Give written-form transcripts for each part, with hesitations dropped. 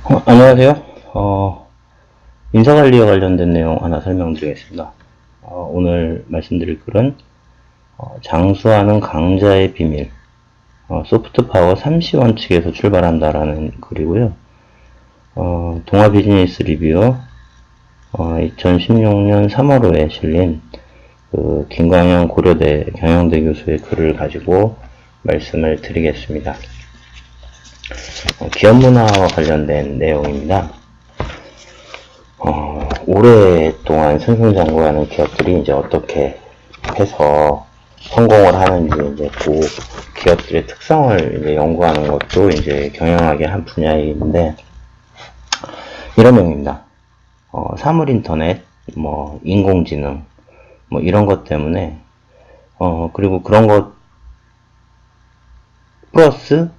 안녕하세요. 인사관리와 관련된 내용 하나 설명드리겠습니다. 오늘 말씀드릴 글은 장수하는 강자의 비밀, 소프트파워 30원칙에서 출발한다라는 글이고요. 동아 비즈니스 리뷰 2016년 3월호에 실린 김광현 고려대 경영대 교수의 글을 가지고 말씀을 드리겠습니다. 기업 문화와 관련된 내용입니다. 오랫동안 승승장구하는 기업들이 이제 어떻게 해서 성공을 하는지 이제 그 기업들의 특성을 이제 연구하는 것도 이제 경영학의 한 분야인데, 이런 내용입니다. 사물 인터넷, 인공지능, 이런 것 때문에, 그리고 그런 것 플러스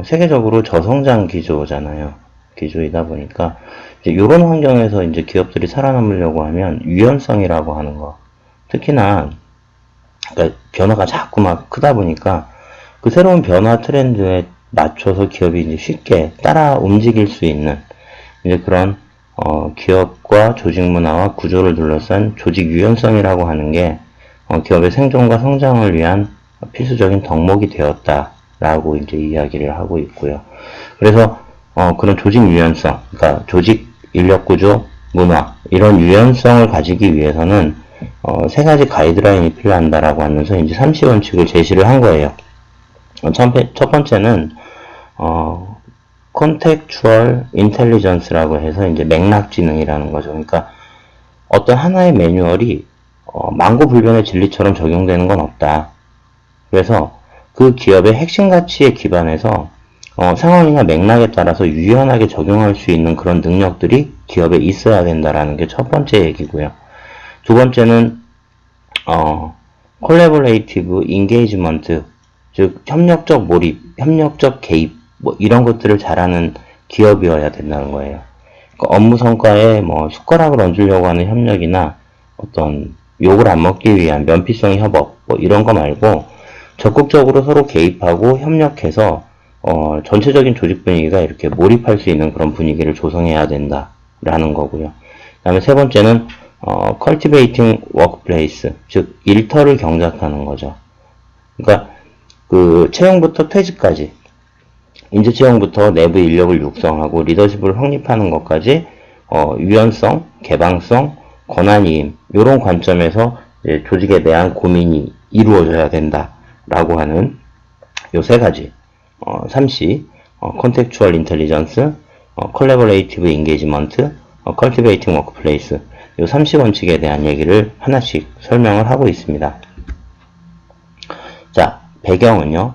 세계적으로 저성장 기조이다 보니까, 이제 이런 환경에서 이제 기업들이 살아남으려고 하면 유연성이라고 하는 거, 특히나, 그러니까 변화가 자꾸 막 크다 보니까 그 새로운 변화 트렌드에 맞춰서 기업이 이제 쉽게 따라 움직일 수 있는 이제 그런 기업과 조직 문화와 구조를 둘러싼 조직 유연성이라고 하는 게 기업의 생존과 성장을 위한 필수적인 덕목이 되었다라고 이제 이야기를 하고 있고요. 그래서 그런 조직 유연성, 그러니까 조직 인력 구조, 문화 이런 유연성을 가지기 위해서는 세 가지 가이드라인이 필요한다라고 하면서 이제 30원칙을 제시를 한 거예요. 첫 번째는 컨텍추얼 인텔리전스라고 해서 이제 맥락지능이라는 거죠. 그러니까 어떤 하나의 매뉴얼이 만고불변의 진리처럼 적용되는 건 없다. 그래서 그 기업의 핵심 가치에 기반해서 상황이나 맥락에 따라서 유연하게 적용할 수 있는 그런 능력들이 기업에 있어야 된다라는 게 첫 번째 얘기고요. 두 번째는 콜래보레이티브 인게이지먼트, 즉 협력적 몰입, 협력적 개입 이런 것들을 잘하는 기업이어야 된다는 거예요. 그러니까 업무 성과에 숟가락을 얹으려고 하는 협력이나 어떤 욕을 안 먹기 위한 면피성 협업 이런 거 말고 적극적으로 서로 개입하고 협력해서 전체적인 조직 분위기가 이렇게 몰입할 수 있는 그런 분위기를 조성해야 된다라는 거고요. 그 다음에 세 번째는 cultivating workplace, 즉 일터를 경작하는 거죠. 그러니까 그 채용부터 퇴직까지, 인재 채용부터 내부 인력을 육성하고 리더십을 확립하는 것까지 유연성, 개방성, 권한이임 이런 관점에서 조직에 대한 고민이 이루어져야 된다라고 하는 요 세 가지 3C, Contextual Intelligence, Collaborative Engagement, Cultivating Workplace 이 30원칙에 대한 얘기를 하나씩 설명을 하고 있습니다. 자, 배경은요.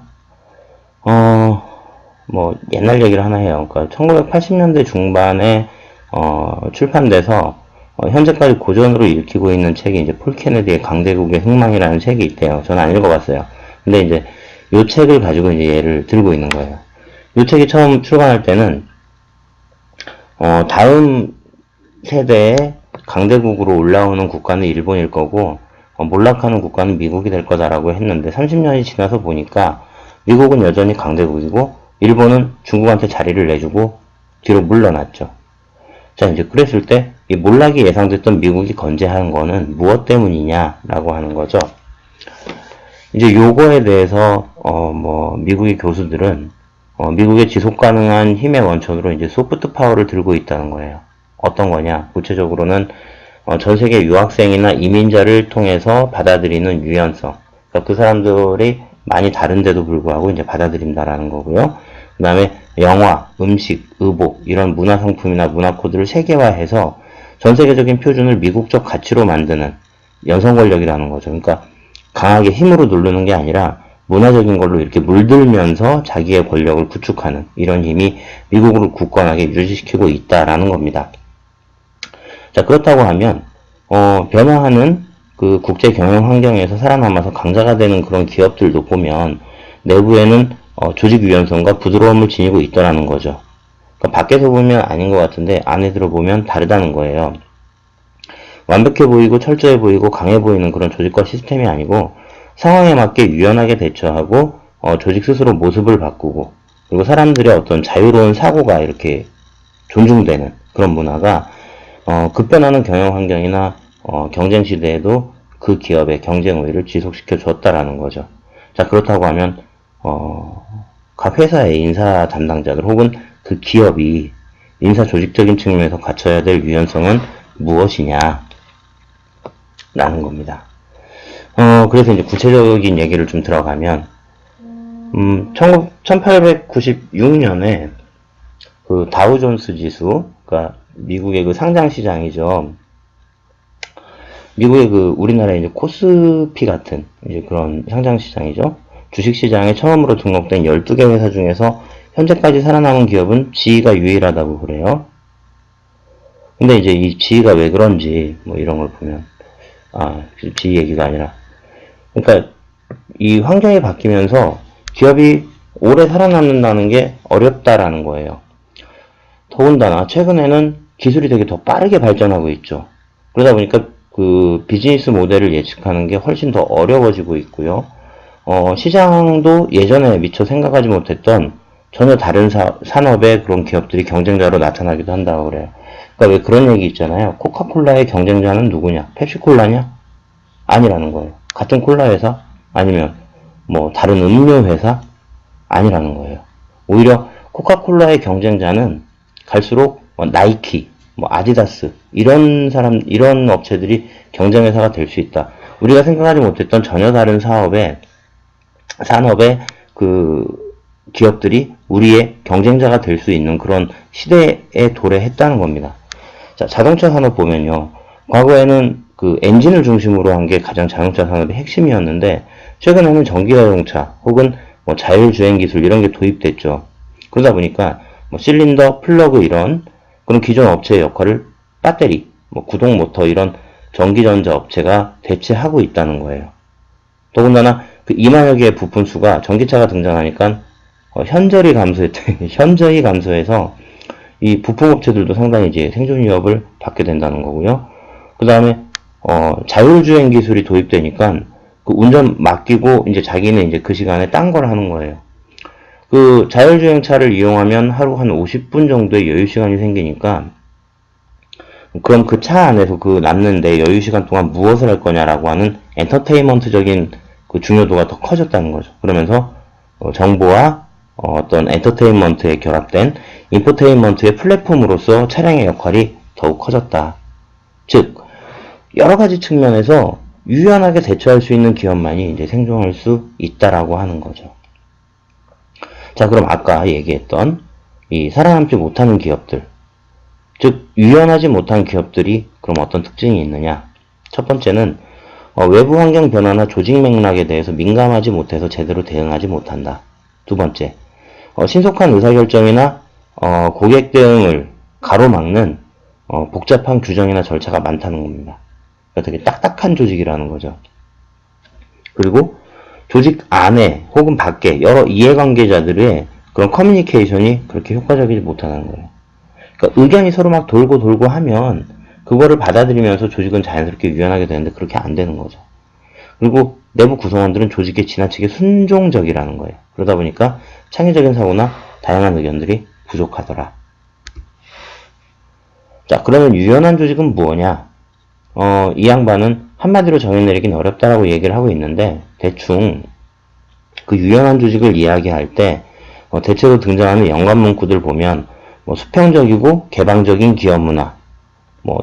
옛날 얘기를 하나 해요. 그러니까 1980년대 중반에 출판돼서 현재까지 고전으로 읽히고 있는 책이 이제 폴 케네디의 강대국의 흥망이라는 책이 있대요. 저는 안 읽어봤어요. 근데 이제 이 책을 가지고 이제 얘를 들고 있는 거예요. 이 책이 처음 출간할 때는 다음 세대의 강대국으로 올라오는 국가는 일본일 거고 몰락하는 국가는 미국이 될 거다라고 했는데 30년이 지나서 보니까 미국은 여전히 강대국이고 일본은 중국한테 자리를 내주고 뒤로 물러났죠. 자, 이제 그랬을 때 이 몰락이 예상됐던 미국이 건재한 거는 무엇 때문이냐라고 하는 거죠. 이제 요거에 대해서 미국의 교수들은 미국의 지속 가능한 힘의 원천으로 이제 소프트 파워를 들고 있다는 거예요. 어떤 거냐? 구체적으로는 전 세계 유학생이나 이민자를 통해서 받아들이는 유연성. 그러니까 그 사람들이 많이 다른데도 불구하고 이제 받아들인다라는 거고요. 그 다음에 영화, 음식, 의복 이런 문화 상품이나 문화 코드를 세계화해서 전 세계적인 표준을 미국적 가치로 만드는 연성 권력이라는 거죠. 그러니까 강하게 힘으로 누르는 게 아니라 문화적인 걸로 이렇게 물들면서 자기의 권력을 구축하는 이런 힘이 미국을 굳건하게 유지시키고 있다라는 겁니다. 자, 그렇다고 하면 변화하는 그 국제 경영 환경에서 살아남아서 강자가 되는 그런 기업들도 보면 내부에는 조직 유연성과 부드러움을 지니고 있더라는 거죠. 그러니까 밖에서 보면 아닌 것 같은데 안에 들어보면 다르다는 거예요. 완벽해 보이고 철저해 보이고 강해 보이는 그런 조직과 시스템이 아니고 상황에 맞게 유연하게 대처하고 조직 스스로 모습을 바꾸고 그리고 사람들의 어떤 자유로운 사고가 이렇게 존중되는 그런 문화가 급변하는 경영 환경이나 경쟁 시대에도 그 기업의 경쟁 우위를 지속시켜 줬다라는 거죠. 자, 그렇다고 하면 각 회사의 인사 담당자들 혹은 그 기업이 인사 조직적인 측면에서 갖춰야 될 유연성은 무엇이냐 라는 겁니다. 그래서 이제 구체적인 얘기를 좀 들어가면 1896년에 그 다우존스 지수, 그러니까 미국의 그 상장 시장이죠. 미국의 그 우리나라의 이제 코스피 같은 이제 그런 상장 시장이죠. 주식 시장에 처음으로 등록된 12개 회사 중에서 현재까지 살아남은 기업은 GE가 유일하다고 그래요. 근데 이제 이 GE가 왜 그런지 뭐 이런 걸 보면 GE 얘기가 아니라, 그러니까 이 환경이 바뀌면서 기업이 오래 살아남는다는 게 어렵다라는 거예요. 더군다나 최근에는 기술이 되게 더 빠르게 발전하고 있죠. 그러다 보니까 그 비즈니스 모델을 예측하는 게 훨씬 더 어려워지고 있고요. 시장도 예전에 미처 생각하지 못했던 전혀 다른 산업의 그런 기업들이 경쟁자로 나타나기도 한다고 그래요. 그러니까 왜 그런 얘기 있잖아요. 코카콜라의 경쟁자는 누구냐? 펩시콜라냐? 아니라는 거예요. 같은 콜라 회사? 아니면 뭐 다른 음료 회사? 아니라는 거예요. 오히려 코카콜라의 경쟁자는 갈수록 나이키, 아디다스 이런 업체들이 경쟁 회사가 될 수 있다. 우리가 생각하지 못했던 전혀 다른 산업의 그 기업들이 우리의 경쟁자가 될 수 있는 그런 시대에 도래했다는 겁니다. 자, 자동차 산업 보면요. 과거에는 그 엔진을 중심으로 한 게 가장 자동차 산업의 핵심이었는데 최근에는 전기 자동차 혹은 자율주행 기술 이런 게 도입됐죠. 그러다 보니까 실린더, 플러그 이런 그런 기존 업체의 역할을 배터리, 구동 모터 이런 전기전자 업체가 대체하고 있다는 거예요. 더군다나 그 2만여 개의 부품 수가 전기차가 등장하니까 현저히 감소해서 이 부품 업체들도 상당히 이제 생존 위협을 받게 된다는 거고요. 그 다음에 자율주행 기술이 도입되니까 그 운전 맡기고 이제 자기는 이제 그 시간에 딴 걸 하는 거예요. 그 자율주행차를 이용하면 하루 한 50분 정도의 여유 시간이 생기니까 그럼 그 차 안에서 그 남는 내 여유 시간 동안 무엇을 할 거냐라고 하는 엔터테인먼트적인 그 중요도가 더 커졌다는 거죠. 그러면서 정보와 어떤 엔터테인먼트에 결합된 인포테인먼트의 플랫폼으로서 차량의 역할이 더욱 커졌다. 즉 여러 가지 측면에서 유연하게 대처할 수 있는 기업만이 이제 생존할 수 있다라고 하는 거죠. 자, 그럼 아까 얘기했던 이 살아남지 못하는 기업들, 즉 유연하지 못한 기업들이 그럼 어떤 특징이 있느냐? 첫 번째는 외부 환경 변화나 조직 맥락에 대해서 민감하지 못해서 제대로 대응하지 못한다. 두 번째, 신속한 의사결정이나 고객 대응을 가로막는 복잡한 규정이나 절차가 많다는 겁니다. 그러니까 되게 딱딱한 조직이라는 거죠. 그리고 조직 안에 혹은 밖에 여러 이해관계자들의 그런 커뮤니케이션이 그렇게 효과적이지 못하는 거예요. 그러니까 의견이 서로 막 돌고 하면 그거를 받아들이면서 조직은 자연스럽게 유연하게 되는데 그렇게 안 되는 거죠. 그리고 내부 구성원들은 조직에 지나치게 순종적이라는 거예요. 그러다 보니까 창의적인 사고나 다양한 의견들이 부족하더라. 자, 그러면 유연한 조직은 뭐냐? 이 양반은 한마디로 정의 내리긴 어렵다라고 얘기를 하고 있는데 대충 그 유연한 조직을 이야기할 때 대체로 등장하는 연관 문구들 보면 수평적이고 개방적인 기업 문화,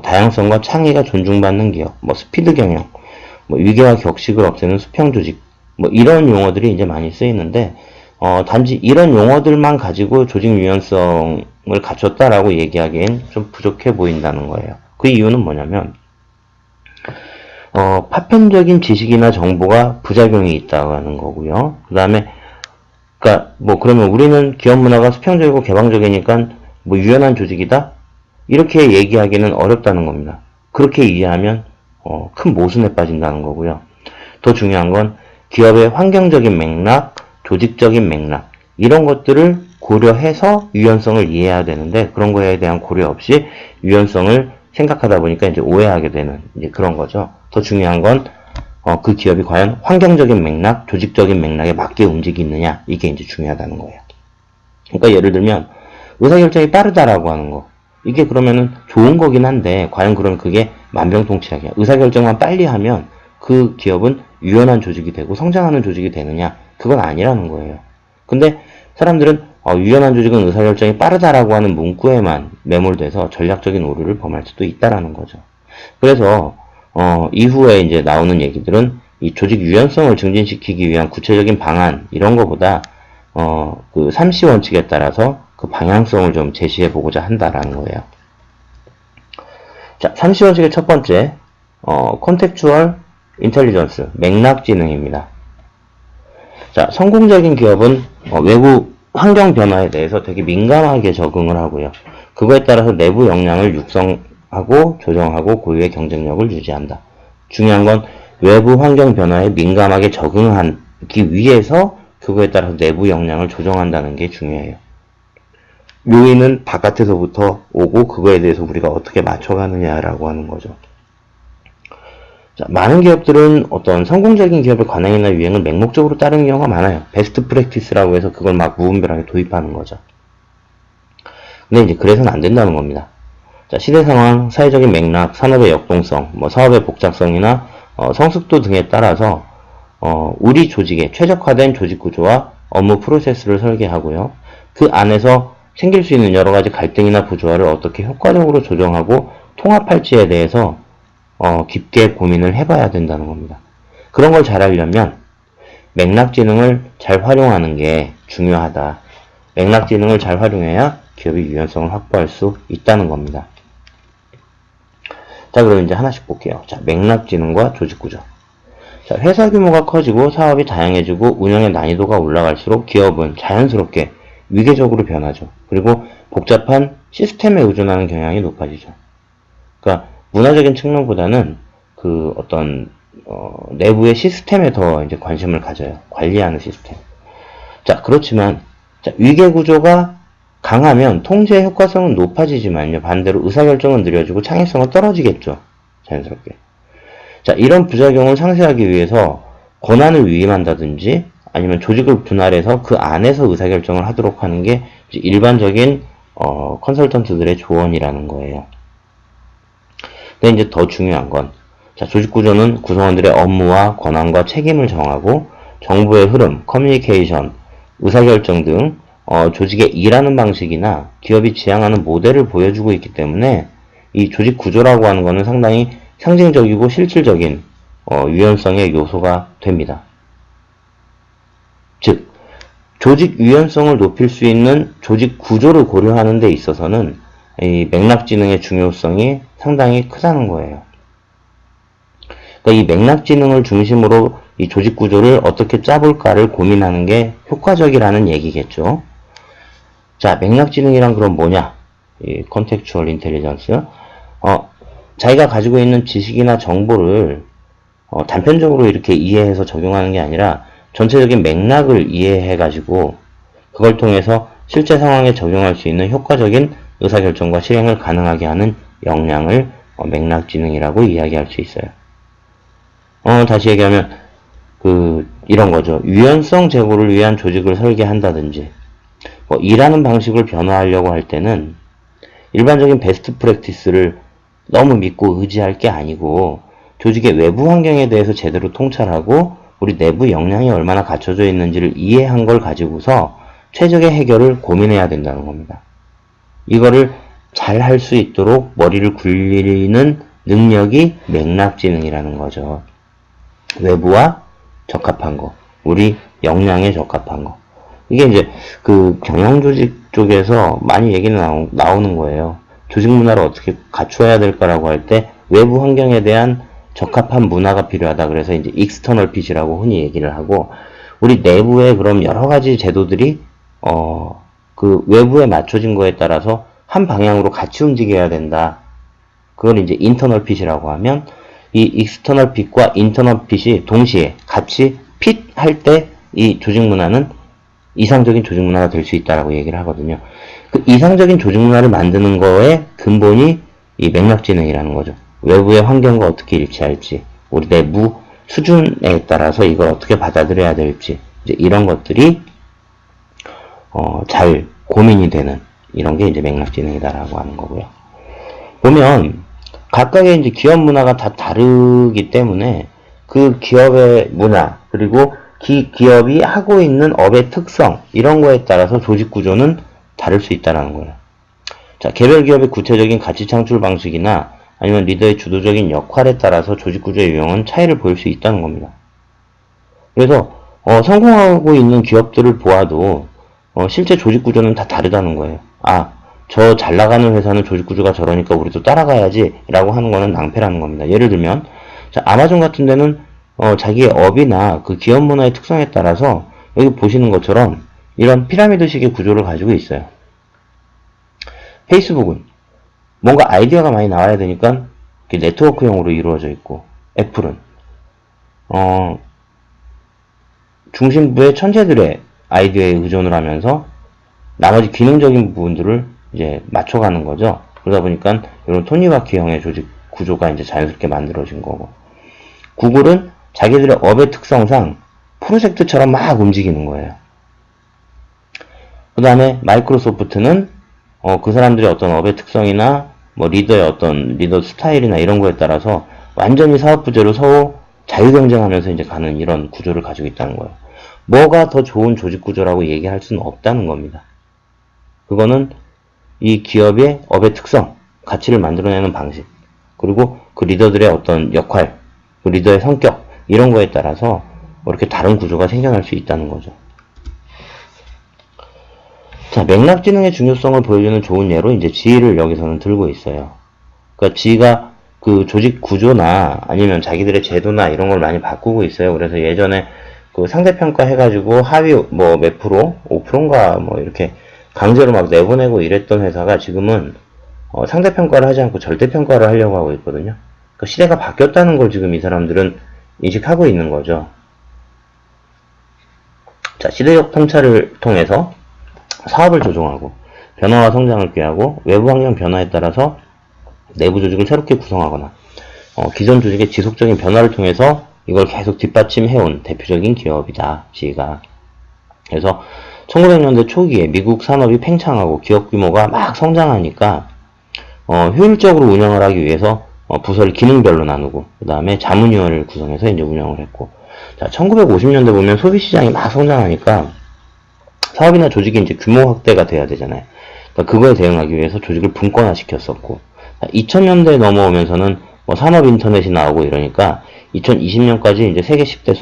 다양성과 창의가 존중받는 기업, 스피드 경영, 위계와 격식을 없애는 수평 조직, 이런 용어들이 이제 많이 쓰이는데 단지 이런 용어들만 가지고 조직 유연성을 갖췄다라고 얘기하기엔 좀 부족해 보인다는 거예요. 그 이유는 뭐냐면 파편적인 지식이나 정보가 부작용이 있다고 하는 거고요. 그 다음에 그러면 우리는 기업 문화가 수평적이고 개방적이니까 유연한 조직이다? 이렇게 얘기하기는 어렵다는 겁니다. 그렇게 이해하면 큰 모순에 빠진다는 거고요. 더 중요한 건 기업의 환경적인 맥락, 조직적인 맥락 이런 것들을 고려해서 유연성을 이해해야 되는데 그런 거에 대한 고려 없이 유연성을 생각하다 보니까 이제 오해하게 되는 이제 그런 거죠. 더 중요한 건 그 기업이 과연 환경적인 맥락, 조직적인 맥락에 맞게 움직이느냐 이게 이제 중요하다는 거예요. 그러니까 예를 들면 의사결정이 빠르다라고 하는 거. 이게 그러면은 좋은 거긴 한데 과연 그럼 그게 만병통치약이야. 의사결정만 빨리 하면 그 기업은 유연한 조직이 되고 성장하는 조직이 되느냐? 그건 아니라는 거예요. 근데 사람들은 유연한 조직은 의사결정이 빠르다라고 하는 문구에만 매몰돼서 전략적인 오류를 범할 수도 있다라는 거죠. 그래서 이후에 이제 나오는 얘기들은 이 조직 유연성을 증진시키기 위한 구체적인 방안 이런 거보다 그 3C 원칙에 따라서 그 방향성을 좀 제시해 보고자 한다라는 거예요. 자, 3C 원칙의 첫 번째 콘텍추얼 인텔리전스, 맥락지능입니다. 자, 성공적인 기업은 외부 환경 변화에 대해서 되게 민감하게 적응을 하고요. 그거에 따라서 내부 역량을 육성하고 조정하고 고유의 경쟁력을 유지한다. 중요한 건 외부 환경 변화에 민감하게 적응하기 위해서 그거에 따라서 내부 역량을 조정한다는 게 중요해요. 요인은 바깥에서부터 오고 그거에 대해서 우리가 어떻게 맞춰가느냐라고 하는 거죠. 자, 많은 기업들은 어떤 성공적인 기업의 관행이나 유행을 맹목적으로 따르는 경우가 많아요. 베스트 프랙티스라고 해서 그걸 막 무분별하게 도입하는 거죠. 근데 이제 그래서는 안 된다는 겁니다. 자, 시대 상황, 사회적인 맥락, 산업의 역동성, 사업의 복잡성이나 성숙도 등에 따라서 우리 조직에 최적화된 조직 구조와 업무 프로세스를 설계하고요. 그 안에서 생길 수 있는 여러 가지 갈등이나 부조화를 어떻게 효과적으로 조정하고 통합할지에 대해서 깊게 고민을 해봐야 된다는 겁니다. 그런 걸 잘 하려면 맥락지능을 잘 활용하는 게 중요하다. 맥락지능을 잘 활용해야 기업이 유연성을 확보할 수 있다는 겁니다. 자, 그럼 이제 하나씩 볼게요. 자, 맥락지능과 조직구조. 자, 회사 규모가 커지고 사업이 다양해지고 운영의 난이도가 올라갈수록 기업은 자연스럽게 위계적으로 변하죠. 그리고 복잡한 시스템에 의존하는 경향이 높아지죠. 그러니까 문화적인 측면보다는 그 어떤 내부의 시스템에 더 이제 관심을 가져요. 관리하는 시스템. 자, 그렇지만 자, 위계 구조가 강하면 통제 효과성은 높아지지만요. 반대로 의사결정은 느려지고 창의성은 떨어지겠죠. 자연스럽게. 자, 이런 부작용을 상쇄하기 위해서 권한을 위임한다든지 아니면 조직을 분할해서 그 안에서 의사결정을 하도록 하는 게 일반적인 컨설턴트들의 조언이라는 거예요. 근데 이제 더 중요한 건 자, 조직구조는 구성원들의 업무와 권한과 책임을 정하고 정보의 흐름, 커뮤니케이션, 의사결정 등 조직의 일하는 방식이나 기업이 지향하는 모델을 보여주고 있기 때문에 이 조직구조라고 하는 것은 상당히 상징적이고 실질적인 유연성의 요소가 됩니다. 즉, 조직 유연성을 높일 수 있는 조직 구조를 고려하는 데 있어서는 이 맥락지능의 중요성이 상당히 크다는 거예요. 그러니까 이 맥락지능을 중심으로 이 조직 구조를 어떻게 짜볼까를 고민하는 게 효과적이라는 얘기겠죠. 자, 맥락지능이란 그럼 뭐냐? 이 컨텍추얼 인텔리전스. 자기가 가지고 있는 지식이나 정보를 단편적으로 이렇게 이해해서 적용하는 게 아니라 전체적인 맥락을 이해해가지고 그걸 통해서 실제 상황에 적용할 수 있는 효과적인 의사결정과 실행을 가능하게 하는 역량을 맥락지능이라고 이야기할 수 있어요. 다시 얘기하면 이런 거죠. 유연성 제고를 위한 조직을 설계한다든지 일하는 방식을 변화하려고 할 때는 일반적인 베스트 프랙티스를 너무 믿고 의지할 게 아니고 조직의 외부 환경에 대해서 제대로 통찰하고 우리 내부 역량이 얼마나 갖춰져 있는지를 이해한 걸 가지고서 최적의 해결을 고민해야 된다는 겁니다. 이거를 잘 할 수 있도록 머리를 굴리는 능력이 맥락지능이라는 거죠. 외부와 적합한 거, 우리 역량에 적합한 거. 이게 이제 그 경영조직 쪽에서 많이 얘기는 나오는 거예요. 조직 문화를 어떻게 갖추어야 될까라고 할 때 외부 환경에 대한 적합한 문화가 필요하다. 그래서 이제 익스터널 핏이라고 흔히 얘기를 하고 우리 내부에 그럼 여러 가지 제도들이 그 외부에 맞춰진 거에 따라서 한 방향으로 같이 움직여야 된다. 그걸 이제 인터널 핏이라고 하면 이 익스터널 핏과 인터널 핏이 동시에 같이 핏할 때 이 조직 문화는 이상적인 조직 문화가 될 수 있다라고 얘기를 하거든요. 그 이상적인 조직 문화를 만드는 거의 근본이 이 맥락지능이라는 거죠. 외부의 환경과 어떻게 일치할지, 우리 내부 수준에 따라서 이걸 어떻게 받아들여야 될지, 이제 이런 것들이 잘 고민이 되는 이런 게 이제 맥락지능이다라고 하는 거고요. 보면 각각의 이제 기업 문화가 다 다르기 때문에 그 기업의 문화 그리고 기업이 하고 있는 업의 특성 이런 거에 따라서 조직 구조는 다를 수 있다는 거예요. 자, 개별 기업의 구체적인 가치 창출 방식이나 아니면 리더의 주도적인 역할에 따라서 조직 구조의 유형은 차이를 보일 수 있다는 겁니다. 그래서 성공하고 있는 기업들을 보아도 실제 조직 구조는 다 다르다는 거예요. 아, 저 잘 나가는 회사는 조직 구조가 저러니까 우리도 따라가야지 라고 하는 거는 낭패라는 겁니다. 예를 들면 자, 아마존 같은 데는 자기의 업이나 그 기업 문화의 특성에 따라서 여기 보시는 것처럼 이런 피라미드식의 구조를 가지고 있어요. 페이스북은 뭔가 아이디어가 많이 나와야 되니까 네트워크형으로 이루어져 있고, 애플은 중심부의 천재들의 아이디어에 의존을 하면서 나머지 기능적인 부분들을 이제 맞춰가는 거죠. 그러다 보니까 이런 토니바퀴형의 조직 구조가 이제 자연스럽게 만들어진 거고, 구글은 자기들의 업의 특성상 프로젝트처럼 막 움직이는 거예요. 그 다음에 마이크로소프트는 그 사람들의 어떤 업의 특성이나 뭐 리더의 어떤 리더 스타일이나 이런 거에 따라서 완전히 사업 부재로 서로 자유 경쟁하면서 이제 가는 이런 구조를 가지고 있다는 거예요. 뭐가 더 좋은 조직 구조라고 얘기할 수는 없다는 겁니다. 그거는 이 기업의 업의 특성, 가치를 만들어내는 방식, 그리고 그 리더들의 어떤 역할, 그 리더의 성격 이런 거에 따라서 이렇게 다른 구조가 생겨날 수 있다는 거죠. 자, 맥락지능의 중요성을 보여주는 좋은 예로 이제 지휘를 여기서는 들고 있어요. 그러니까 지휘가 그 조직 구조나 아니면 자기들의 제도나 이런 걸 많이 바꾸고 있어요. 그래서 예전에 그 상대평가 해가지고 하위 뭐 몇 프로, 5%인가 뭐 이렇게 강제로 막 내보내고 이랬던 회사가 지금은 상대평가를 하지 않고 절대평가를 하려고 하고 있거든요. 그러니까 시대가 바뀌었다는 걸 지금 이 사람들은 인식하고 있는 거죠. 자, 시대적 통찰을 통해서 사업을 조종하고 변화와 성장을 꾀하고 외부 환경 변화에 따라서 내부 조직을 새롭게 구성하거나 기존 조직의 지속적인 변화를 통해서 이걸 계속 뒷받침해온 대표적인 기업이다. 지휘가. 그래서 1900년대 초기에 미국 산업이 팽창하고 기업 규모가 막 성장하니까 효율적으로 운영을 하기 위해서 부서를 기능별로 나누고 그 다음에 자문위원회를 구성해서 이제 운영을 했고, 자 1950년대 보면 소비시장이 막 성장하니까 사업이나 조직이 이제 규모 확대가 돼야 되잖아요. 그러니까 그거에 대응하기 위해서 조직을 분권화시켰었고, 2000년대에 넘어오면서는 뭐 산업 인터넷이 나오고 이러니까 2020년까지 이제 세계 10대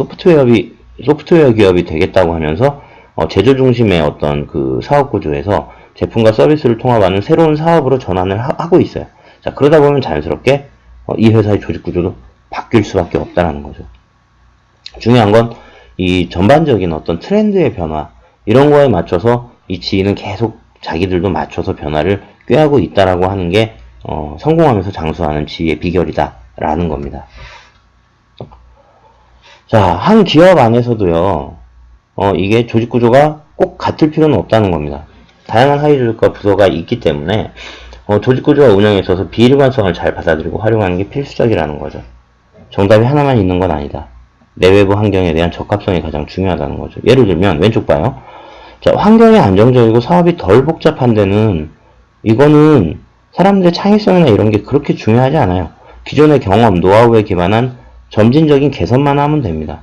소프트웨어 기업이 되겠다고 하면서 제조 중심의 어떤 그 사업 구조에서 제품과 서비스를 통합하는 새로운 사업으로 전환을 하고 있어요. 자, 그러다 보면 자연스럽게 이 회사의 조직 구조도 바뀔 수밖에 없다는 거죠. 중요한 건 이 전반적인 어떤 트렌드의 변화 이런 거에 맞춰서 이 지인은 계속 자기들도 맞춰서 변화를 꾀하고 있다라고 하는 게 성공하면서 장수하는 지위의 비결이다라는 겁니다. 자, 한 기업 안에서도요, 이게 조직 구조가 꼭 같을 필요는 없다는 겁니다. 다양한 하위 조직과 부서가 있기 때문에 조직 구조와 운영에 있어서 비일관성을 잘 받아들이고 활용하는 게 필수적이라는 거죠. 정답이 하나만 있는 건 아니다. 내외부 환경에 대한 적합성이 가장 중요하다는 거죠. 예를 들면 왼쪽 봐요. 자, 환경이 안정적이고 사업이 덜 복잡한 데는 이거는 사람들의 창의성이나 이런 게 그렇게 중요하지 않아요. 기존의 경험, 노하우에 기반한 점진적인 개선만 하면 됩니다.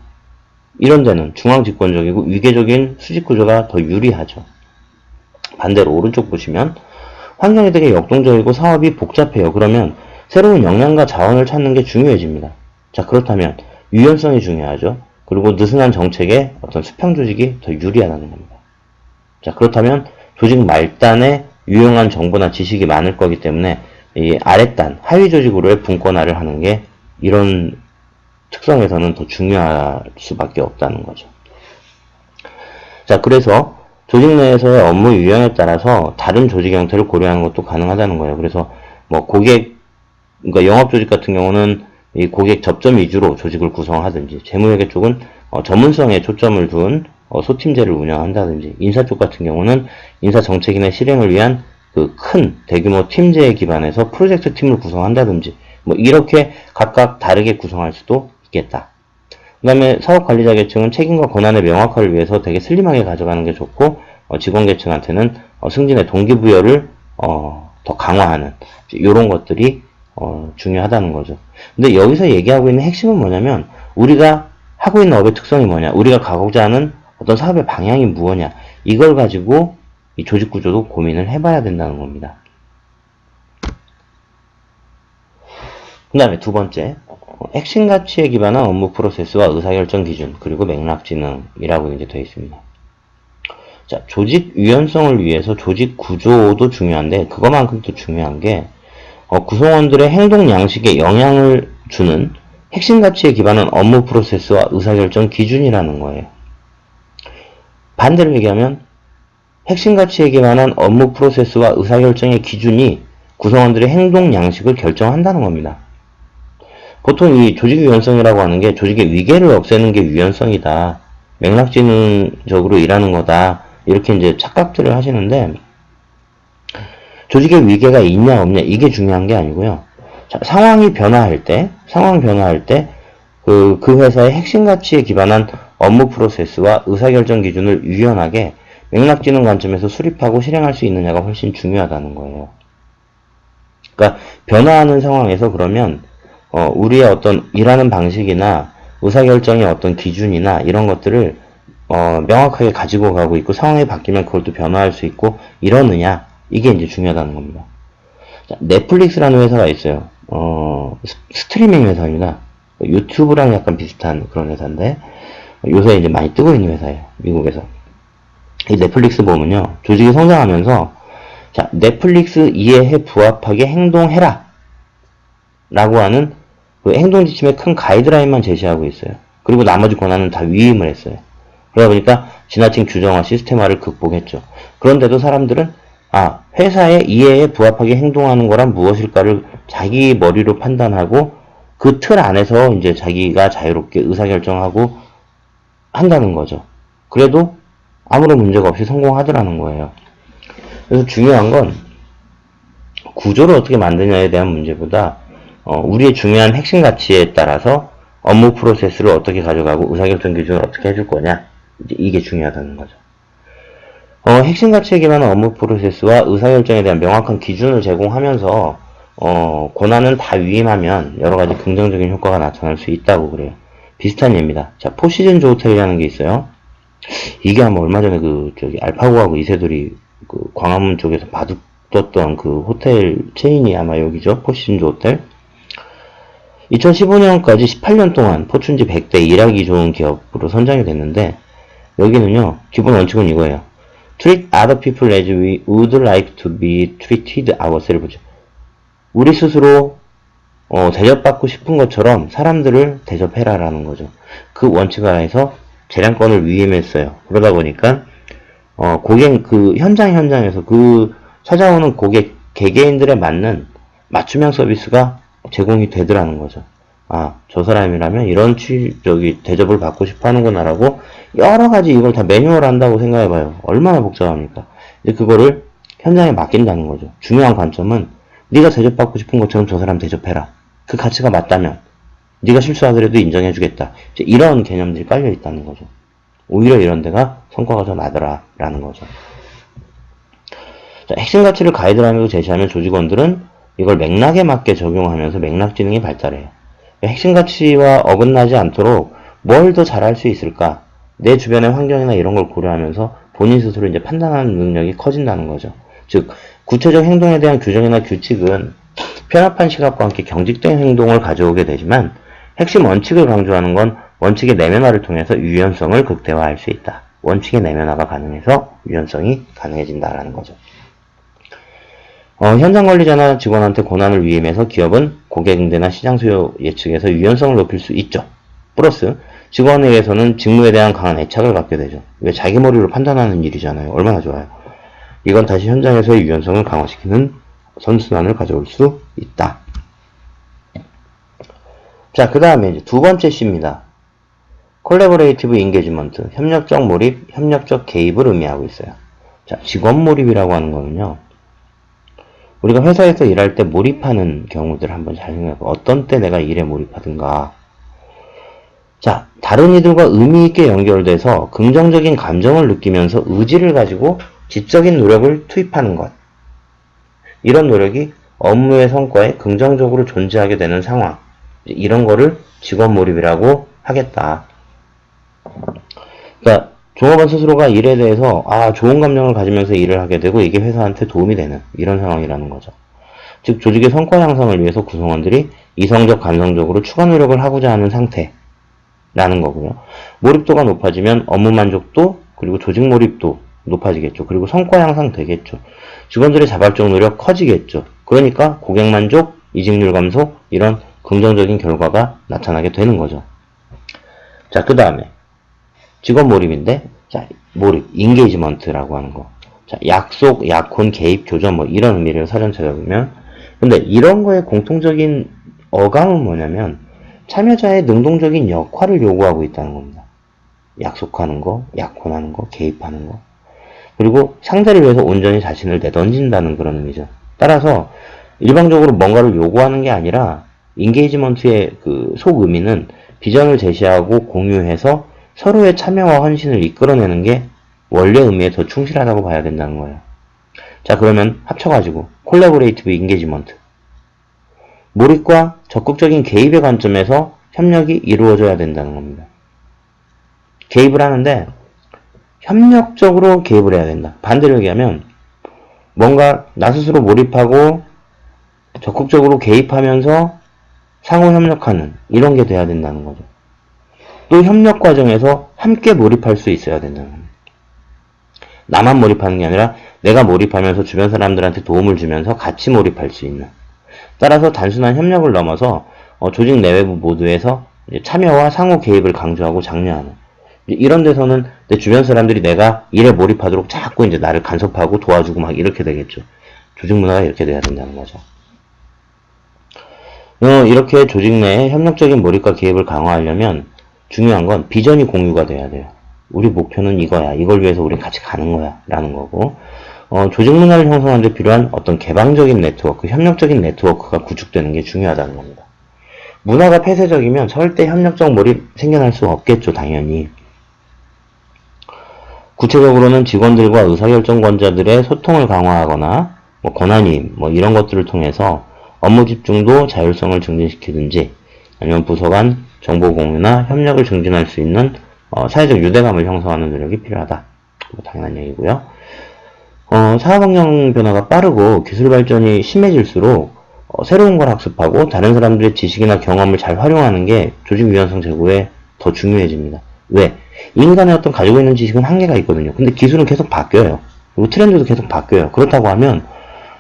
이런 데는 중앙집권적이고 위계적인 수직구조가 더 유리하죠. 반대로 오른쪽 보시면 환경이 되게 역동적이고 사업이 복잡해요. 그러면 새로운 역량과 자원을 찾는 게 중요해집니다. 자, 그렇다면 유연성이 중요하죠. 그리고 느슨한 정책에 어떤 수평 조직이 더 유리하다는 겁니다. 자, 그렇다면 조직 말단에 유용한 정보나 지식이 많을 거기 때문에 이 아랫단, 하위 조직으로의 분권화를 하는 게 이런 특성에서는 더 중요할 수밖에 없다는 거죠. 자, 그래서 조직 내에서의 업무 유형에 따라서 다른 조직 형태를 고려하는 것도 가능하다는 거예요. 그래서 뭐 그러니까 영업 조직 같은 경우는 이 고객 접점 위주로 조직을 구성하든지, 재무회계 쪽은 전문성에 초점을 둔 소팀제를 운영한다든지, 인사 쪽 같은 경우는 인사 정책이나 실행을 위한 그 큰 대규모 팀제에 기반해서 프로젝트 팀을 구성한다든지, 뭐 이렇게 각각 다르게 구성할 수도 있겠다. 그 다음에 사업 관리자 계층은 책임과 권한의 명확화를 위해서 되게 슬림하게 가져가는 게 좋고, 직원 계층한테는 승진의 동기부여를 더 강화하는 이런 것들이 중요하다는 거죠. 근데 여기서 얘기하고 있는 핵심은 뭐냐면 우리가 하고 있는 업의 특성이 뭐냐, 우리가 가고자 하는 어떤 사업의 방향이 무엇냐, 이걸 가지고 이 조직 구조도 고민을 해봐야 된다는 겁니다. 그 다음에 두 번째, 핵심 가치에 기반한 업무 프로세스와 의사결정 기준, 그리고 맥락지능이라고 이제 되어 있습니다. 자, 조직 유연성을 위해서 조직 구조도 중요한데, 그것만큼 또 중요한 게, 구성원들의 행동 양식에 영향을 주는 핵심 가치에 기반한 업무 프로세스와 의사결정 기준이라는 거예요. 반대로 얘기하면, 핵심 가치에 기반한 업무 프로세스와 의사결정의 기준이 구성원들의 행동 양식을 결정한다는 겁니다. 보통 이 조직 유연성이라고 하는 게 조직의 위계를 없애는 게 유연성이다, 맥락지능적으로 일하는 거다, 이렇게 이제 착각들을 하시는데, 조직의 위계가 있냐 없냐 이게 중요한 게 아니고요. 자, 상황 변화할 때 그 회사의 핵심 가치에 기반한 업무 프로세스와 의사결정 기준을 유연하게 맥락지능 관점에서 수립하고 실행할 수 있느냐가 훨씬 중요하다는 거예요. 그러니까 변화하는 상황에서 그러면 우리의 어떤 일하는 방식이나 의사결정의 어떤 기준이나 이런 것들을 명확하게 가지고 가고 있고, 상황이 바뀌면 그걸 또 변화할 수 있고 이러느냐, 이게 이제 중요하다는 겁니다. 자, 넷플릭스라는 회사가 있어요. 스트리밍 회사입니다. 유튜브랑 약간 비슷한 그런 회사인데 요새 이제 많이 뜨고 있는 회사예요, 미국에서. 이 넷플릭스 보면요, 조직이 성장하면서 자, 넷플릭스 이해에 부합하게 행동해라 라고 하는 그 행동 지침의 큰 가이드라인만 제시하고 있어요. 그리고 나머지 권한은 다 위임을 했어요. 그러다 보니까 지나친 규정화, 시스템화를 극복했죠. 그런데도 사람들은 회사의 이해에 부합하게 행동하는 거란 무엇일까를 자기 머리로 판단하고 그 틀 안에서 이제 자기가 자유롭게 의사결정하고 한다는 거죠. 그래도 아무런 문제가 없이 성공하더라는 거예요. 그래서 중요한 건 구조를 어떻게 만드냐에 대한 문제보다 우리의 중요한 핵심 가치에 따라서 업무 프로세스를 어떻게 가져가고 의사결정 기준을 어떻게 해줄 거냐, 이게 중요하다는 거죠. 핵심 가치에 기반한 업무 프로세스와 의사결정에 대한 명확한 기준을 제공하면서 권한은 다 위임하면 여러가지 긍정적인 효과가 나타날 수 있다고 그래요. 비슷한 예입니다. 자, 포시즌즈 호텔이라는 게 있어요. 이게 아마 얼마 전에 알파고하고 이세돌이 광화문 쪽에서 바둑 떴던 그 호텔 체인이 아마 여기죠. 포시즌즈 호텔. 2015년까지 18년 동안 포춘지 100대 일하기 좋은 기업으로 선정이 됐는데, 여기는요, 기본 원칙은 이거예요. Treat other people as we would like to be treated ourselves. 우리 스스로 대접받고 싶은 것처럼 사람들을 대접해라라는 거죠. 그 원칙 하에서 재량권을 위임했어요. 그러다 보니까 고객 현장에서 찾아오는 고객 개개인들에 맞는 맞춤형 서비스가 제공이 되더라는 거죠. 저 사람이라면 이런 대접을 받고 싶어 하는구나라고 여러 가지 이걸 다 매뉴얼 한다고 생각해봐요. 얼마나 복잡합니까? 이제 그거를 현장에 맡긴다는 거죠. 중요한 관점은 네가 대접받고 싶은 것처럼 저 사람 대접해라. 그 가치가 맞다면 네가 실수하더라도 인정해주겠다. 이제 이런 개념들이 깔려 있다는 거죠. 오히려 이런 데가 성과가 더 나더라라는 거죠. 자, 핵심 가치를 가이드라인으로 제시하면 조직원들은 이걸 맥락에 맞게 적용하면서 맥락지능이 발달해요. 핵심 가치와 어긋나지 않도록 뭘 더 잘할 수 있을까? 내 주변의 환경이나 이런 걸 고려하면서 본인 스스로 이제 판단하는 능력이 커진다는 거죠. 즉, 구체적 행동에 대한 규정이나 규칙은 편협한 시각과 함께 경직된 행동을 가져오게 되지만, 핵심 원칙을 강조하는 건 원칙의 내면화를 통해서 유연성을 극대화할 수 있다. 원칙의 내면화가 가능해서 유연성이 가능해진다라는 거죠. 현장 관리자나 직원한테 권한을 위임해서 기업은 고객 응대나 시장 수요 예측에서 유연성을 높일 수 있죠. 플러스 직원에게서는 직무에 대한 강한 애착을 갖게 되죠. 왜 자기 머리로 판단하는 일이잖아요. 얼마나 좋아요. 이건 다시 현장에서의 유연성을 강화시키는 선순환을 가져올 수 있다. 자, 그 다음에 이제 두 번째 C입니다. 콜래보레이티브 인게이지먼트, 협력적 몰입, 협력적 개입을 의미하고 있어요. 자, 직원 몰입이라고 하는 거는요, 우리가 회사에서 일할 때 몰입하는 경우들 한번 잘 생각해봐. 어떤 때 내가 일에 몰입하든가. 자, 다른 이들과 의미있게 연결돼서 긍정적인 감정을 느끼면서 의지를 가지고 지적인 노력을 투입하는 것. 이런 노력이 업무의 성과에 긍정적으로 존재하게 되는 상황, 이런 거를 직원 몰입이라고 하겠다. 그러니까 종업원 스스로가 일에 대해서 좋은 감정을 가지면서 일을 하게 되고 이게 회사한테 도움이 되는 이런 상황이라는 거죠. 즉 조직의 성과 향상을 위해서 구성원들이 이성적, 감성적으로 추가 노력을 하고자 하는 상태라는 거고요. 몰입도가 높아지면 업무 만족도 그리고 조직 몰입도 높아지겠죠. 그리고 성과 향상 되겠죠. 직원들의 자발적 노력 커지겠죠. 그러니까 고객 만족, 이직률 감소 이런 긍정적인 결과가 나타나게 되는 거죠. 자, 그 다음에 직원 몰입인데, 자, 몰입, 인게이지먼트라고 하는 거. 자, 약속, 약혼, 개입, 교전 뭐 이런 의미를 사전 찾아보면, 근데 이런 거의 공통적인 어감은 뭐냐면 참여자의 능동적인 역할을 요구하고 있다는 겁니다. 약속하는 거, 약혼하는 거, 개입하는 거. 그리고 상대를 위해서 온전히 자신을 내던진다는 그런 의미죠. 따라서 일방적으로 뭔가를 요구하는 게 아니라 인게이지먼트의 그 속의미는 비전을 제시하고 공유해서 서로의 참여와 헌신을 이끌어내는 게 원래 의미에 더 충실하다고 봐야 된다는 거예요. 자, 그러면 합쳐가지고 콜라보레이티브 인게이지먼트, 몰입과 적극적인 개입의 관점에서 협력이 이루어져야 된다는 겁니다. 개입을 하는데 협력적으로 개입을 해야 된다. 반대로 얘기하면 뭔가 나 스스로 몰입하고 적극적으로 개입하면서 상호 협력하는 이런 게 돼야 된다는 거죠. 또 협력 과정에서 함께 몰입할 수 있어야 된다는 겁니다. 나만 몰입하는 게 아니라 내가 몰입하면서 주변 사람들한테 도움을 주면서 같이 몰입할 수 있는. 따라서 단순한 협력을 넘어서 조직 내외부 모두에서 참여와 상호 개입을 강조하고 장려하는. 이런 데서는 내 주변 사람들이 내가 일에 몰입하도록 자꾸 이제 나를 간섭하고 도와주고 막 이렇게 되겠죠. 조직 문화가 이렇게 돼야 된다는 거죠. 이렇게 조직 내에 협력적인 몰입과 개입을 강화하려면 중요한 건 비전이 공유가 돼야 돼요. 우리 목표는 이거야. 이걸 위해서 우린 같이 가는 거야. 라는 거고, 조직 문화를 형성하는 데 필요한 어떤 개방적인 네트워크, 협력적인 네트워크가 구축되는 게 중요하다는 겁니다. 문화가 폐쇄적이면 절대 협력적 몰입 생겨날 수 없겠죠, 당연히. 구체적으로는 직원들과 의사결정권자들의 소통을 강화하거나, 권한임, 이런 것들을 통해서 업무 집중도 자율성을 증진시키든지, 아니면 부서 간 정보 공유나 협력을 증진할 수 있는 사회적 유대감을 형성하는 노력이 필요하다. 당연한 얘기고요. 사회환경 변화가 빠르고 기술 발전이 심해질수록 새로운 걸 학습하고 다른 사람들의 지식이나 경험을 잘 활용하는 게 조직 유연성 제고에 더 중요해집니다. 왜? 인간의 어떤 가지고 있는 지식은 한계가 있거든요. 근데 기술은 계속 바뀌어요. 그리고 트렌드도 계속 바뀌어요. 그렇다고 하면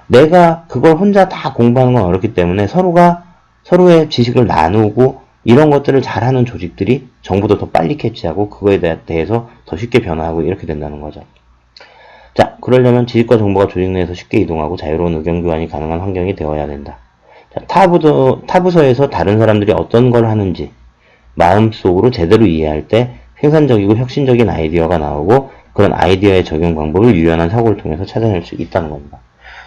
내가 그걸 혼자 다 공부하는 건 어렵기 때문에 서로가 서로의 지식을 나누고 이런 것들을 잘하는 조직들이 정보도 더 빨리 캐치하고 그거에 대해서 더 쉽게 변화하고 이렇게 된다는 거죠. 자, 그러려면 지식과 정보가 조직 내에서 쉽게 이동하고 자유로운 의견 교환이 가능한 환경이 되어야 된다. 자, 타 부서에서 다른 사람들이 어떤 걸 하는지 마음속으로 제대로 이해할 때 생산적이고 혁신적인 아이디어가 나오고 그런 아이디어의 적용 방법을 유연한 사고를 통해서 찾아낼 수 있다는 겁니다.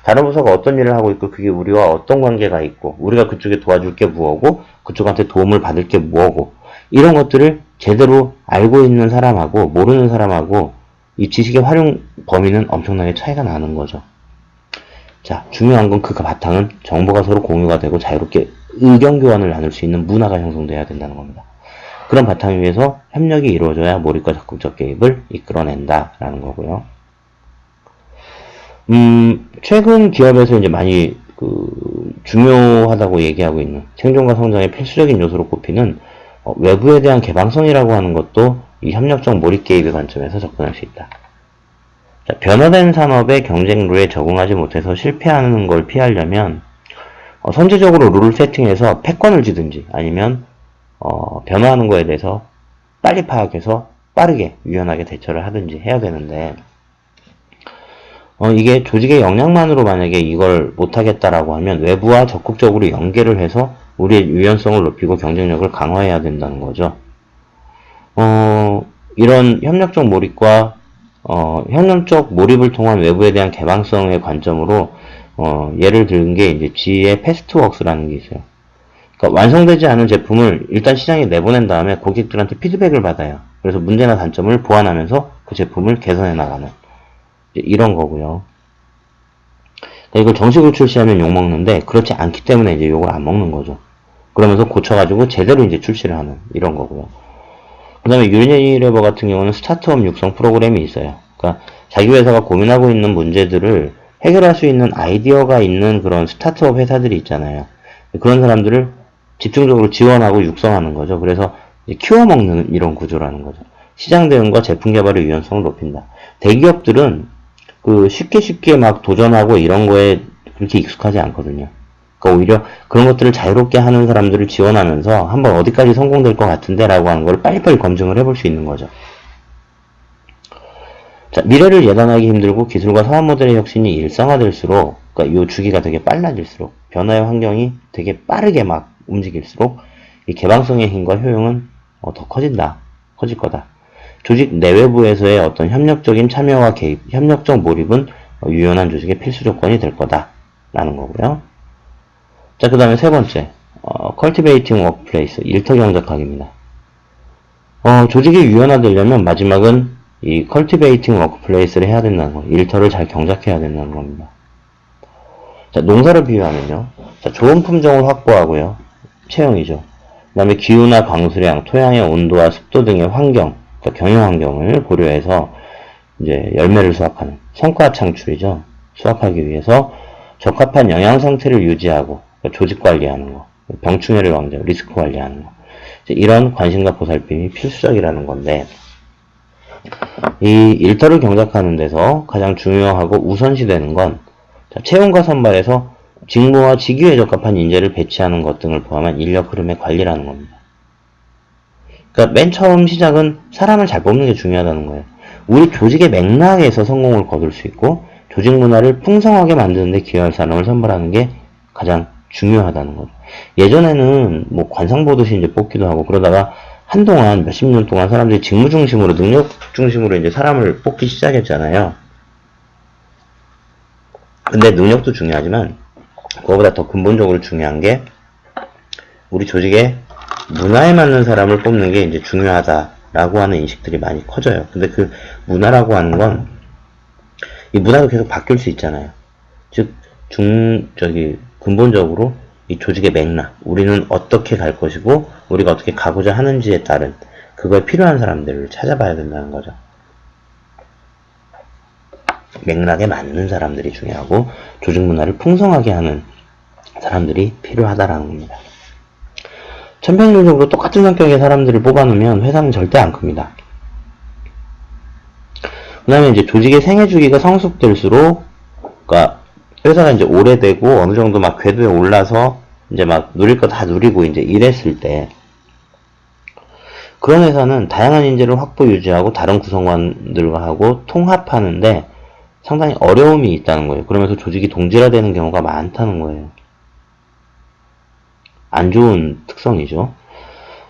다른 부서가 어떤 일을 하고 있고 그게 우리와 어떤 관계가 있고 우리가 그쪽에 도와줄 게 뭐고 그쪽한테 도움을 받을 게 뭐고 이런 것들을 제대로 알고 있는 사람하고 모르는 사람하고 이 지식의 활용 범위는 엄청나게 차이가 나는 거죠. 자, 중요한 건 그 바탕은 정보가 서로 공유가 되고 자유롭게 의견 교환을 나눌 수 있는 문화가 형성돼야 된다는 겁니다. 그런 바탕 위에서 협력이 이루어져야 몰입과 적극적 개입을 이끌어낸다라는 거고요. 최근 기업에서 이제 많이 중요하다고 얘기하고 있는 생존과 성장의 필수적인 요소로 꼽히는 외부에 대한 개방성이라고 하는 것도 이 협력적 몰입 개입의 관점에서 접근할 수 있다. 자, 변화된 산업의 경쟁 룰에 적응하지 못해서 실패하는 걸 피하려면 선제적으로 룰을 세팅해서 패권을 쥐든지 아니면 변화하는 거에 대해서 빨리 파악해서 빠르게 유연하게 대처를 하든지 해야 되는데 이게 조직의 역량만으로 만약에 이걸 못하겠다라고 하면 외부와 적극적으로 연계를 해서 우리의 유연성을 높이고 경쟁력을 강화해야 된다는 거죠. 이런 협력적 몰입과 협력적 몰입을 통한 외부에 대한 개방성의 관점으로 예를 든 게 이제 G의 패스트웍스라는 게 있어요. 그러니까 완성되지 않은 제품을 일단 시장에 내보낸 다음에 고객들한테 피드백을 받아요. 그래서 문제나 단점을 보완하면서 그 제품을 개선해 나가는 이런 거고요. 이걸 정식으로 출시하면 욕먹는데, 그렇지 않기 때문에 이제 욕을 안 먹는 거죠. 그러면서 고쳐가지고 제대로 이제 출시를 하는, 이런 거고요. 그 다음에 유니레버 같은 경우는 스타트업 육성 프로그램이 있어요. 그러니까 자기 회사가 고민하고 있는 문제들을 해결할 수 있는 아이디어가 있는 그런 스타트업 회사들이 있잖아요. 그런 사람들을 집중적으로 지원하고 육성하는 거죠. 그래서 키워먹는 이런 구조라는 거죠. 시장 대응과 제품 개발의 유연성을 높인다. 대기업들은 쉽게 막 도전하고 이런 거에 그렇게 익숙하지 않거든요. 그러니까 오히려 그런 것들을 자유롭게 하는 사람들을 지원하면서 한번 어디까지 성공될 것 같은데 라고 하는 걸 빨리빨리 검증을 해볼 수 있는 거죠. 자, 미래를 예단하기 힘들고 기술과 사업 모델의 혁신이 일상화될수록, 그러니까 이 주기가 되게 빨라질수록, 변화의 환경이 되게 빠르게 막 움직일수록 이 개방성의 힘과 효용은 더 커질 거다. 조직 내외부에서의 어떤 협력적인 참여와 개입, 협력적 몰입은 유연한 조직의 필수 조건이 될 거다라는 거고요. 자, 그 다음에 세 번째, cultivating workplace, 일터 경작학입니다. 조직이 유연화되려면 마지막은 이 cultivating workplace를 해야 된다는 거예요. 일터를 잘 경작해야 된다는 겁니다. 자, 농사를 비유하면요. 자, 좋은 품종을 확보하고요. 채용이죠. 그 다음에 기후나 강수량, 토양의 온도와 습도 등의 환경, 그러니까 경영 환경을 고려해서 이제 열매를 수확하는 성과 창출이죠. 수확하기 위해서 적합한 영양 상태를 유지하고 그러니까 조직 관리하는 거, 병충해를 방지하고 리스크 관리하는 거. 이런 관심과 보살핌이 필수적이라는 건데 이 일터를 경작하는 데서 가장 중요하고 우선시되는 건 채용과 선발에서 직무와 직위에 적합한 인재를 배치하는 것 등을 포함한 인력 흐름의 관리라는 겁니다. 그러니까 맨 처음 시작은 사람을 잘 뽑는 게 중요하다는 거예요. 우리 조직의 맥락에서 성공을 거둘 수 있고 조직 문화를 풍성하게 만드는 데 기여할 사람을 선발하는 게 가장 중요하다는 거죠. 예전에는 뭐 관상 보듯이 이제 뽑기도 하고 그러다가 한동안 몇십 년 동안 사람들이 직무 중심으로 능력 중심으로 이제 사람을 뽑기 시작했잖아요. 근데 능력도 중요하지만 그거보다 더 근본적으로 중요한 게 우리 조직의 문화에 맞는 사람을 뽑는 게 이제 중요하다라고 하는 인식들이 많이 커져요. 근데 그 문화라고 하는 건 이 문화도 계속 바뀔 수 있잖아요. 즉 근본적으로 이 조직의 맥락, 우리는 어떻게 갈 것이고 우리가 어떻게 가고자 하는지에 따른 그거에 필요한 사람들을 찾아봐야 된다는 거죠. 맥락에 맞는 사람들이 중요하고 조직 문화를 풍성하게 하는 사람들이 필요하다라는 겁니다. 천편일률적으로 똑같은 성격의 사람들을 뽑아놓으면 회사는 절대 안 큽니다. 그 다음에 이제 조직의 생애 주기가 성숙될수록, 그러니까 회사가 이제 오래되고 어느 정도 막 궤도에 올라서 이제 막 누릴 거 다 누리고 이제 이랬을 때, 그런 회사는 다양한 인재를 확보 유지하고 다른 구성원들과 하고 통합하는데 상당히 어려움이 있다는 거예요. 그러면서 조직이 동질화되는 경우가 많다는 거예요. 안 좋은 특성이죠.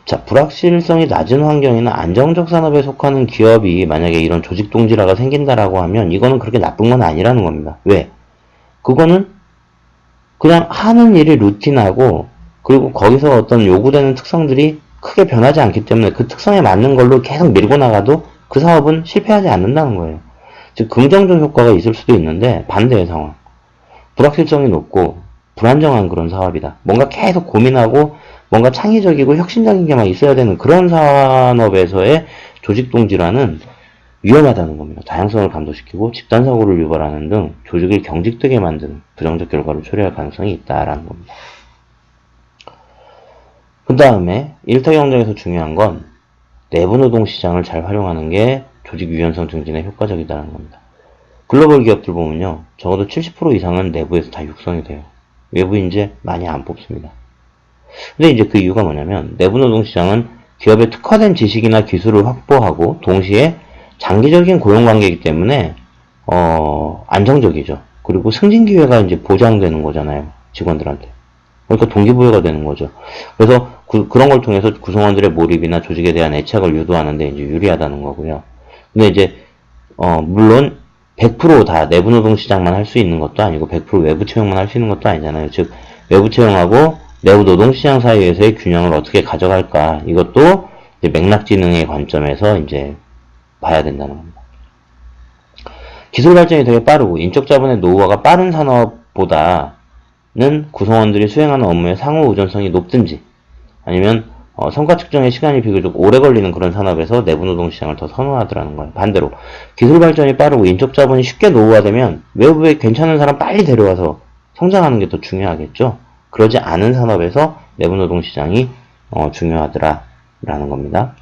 자, 불확실성이 낮은 환경이나 안정적 산업에 속하는 기업이 만약에 이런 조직 동질화가 생긴다라고 하면 이거는 그렇게 나쁜 건 아니라는 겁니다. 왜? 그거는 그냥 하는 일이 루틴하고 그리고 거기서 어떤 요구되는 특성들이 크게 변하지 않기 때문에 그 특성에 맞는 걸로 계속 밀고 나가도 그 사업은 실패하지 않는다는 거예요. 즉 긍정적 효과가 있을 수도 있는데 반대의 상황. 불확실성이 높고 불안정한 그런 사업이다. 뭔가 계속 고민하고 뭔가 창의적이고 혁신적인 게 막 있어야 되는 그런 산업에서의 조직 동질화는 위험하다는 겁니다. 다양성을 감소시키고 집단사고를 유발하는 등 조직을 경직되게 만드는 부정적 결과를 초래할 가능성이 있다라는 겁니다. 그 다음에 일터 경쟁에서 중요한 건 내부 노동 시장을 잘 활용하는 게 조직 유연성 증진에 효과적이다는 겁니다. 글로벌 기업들 보면요, 적어도 70% 이상은 내부에서 다 육성이 돼요. 외부 인재 많이 안 뽑습니다. 근데 이제 그 이유가 뭐냐면 내부 노동 시장은 기업의 특화된 지식이나 기술을 확보하고 동시에 장기적인 고용 관계이기 때문에 안정적이죠. 그리고 승진 기회가 이제 보장되는 거잖아요, 직원들한테. 그러니까 동기부여가 되는 거죠. 그래서 그런 걸 통해서 구성원들의 몰입이나 조직에 대한 애착을 유도하는데 이제 유리하다는 거고요. 근데 이제 물론 100% 다 내부 노동 시장만 할 수 있는 것도 아니고 100% 외부 채용만 할 수 있는 것도 아니잖아요. 즉 외부 채용하고 내부 노동 시장 사이에서의 균형을 어떻게 가져갈까, 이것도 이제 맥락지능의 관점에서 이제 봐야 된다는 겁니다. 기술 발전이 되게 빠르고 인적 자본의 노후화가 빠른 산업 조직보다는 구성원들이 수행하는 업무의 상호 우선성이 높든지 아니면 성과 측정에 시간이 비교적 오래 걸리는 그런 산업에서 내부 노동 시장을 더 선호하더라는 거예요. 반대로 기술 발전이 빠르고 인적 자본이 쉽게 노후화되면 외부에 괜찮은 사람 빨리 데려와서 성장하는 게 더 중요하겠죠. 그러지 않은 산업에서 내부 노동 시장이 중요하더라라는 겁니다.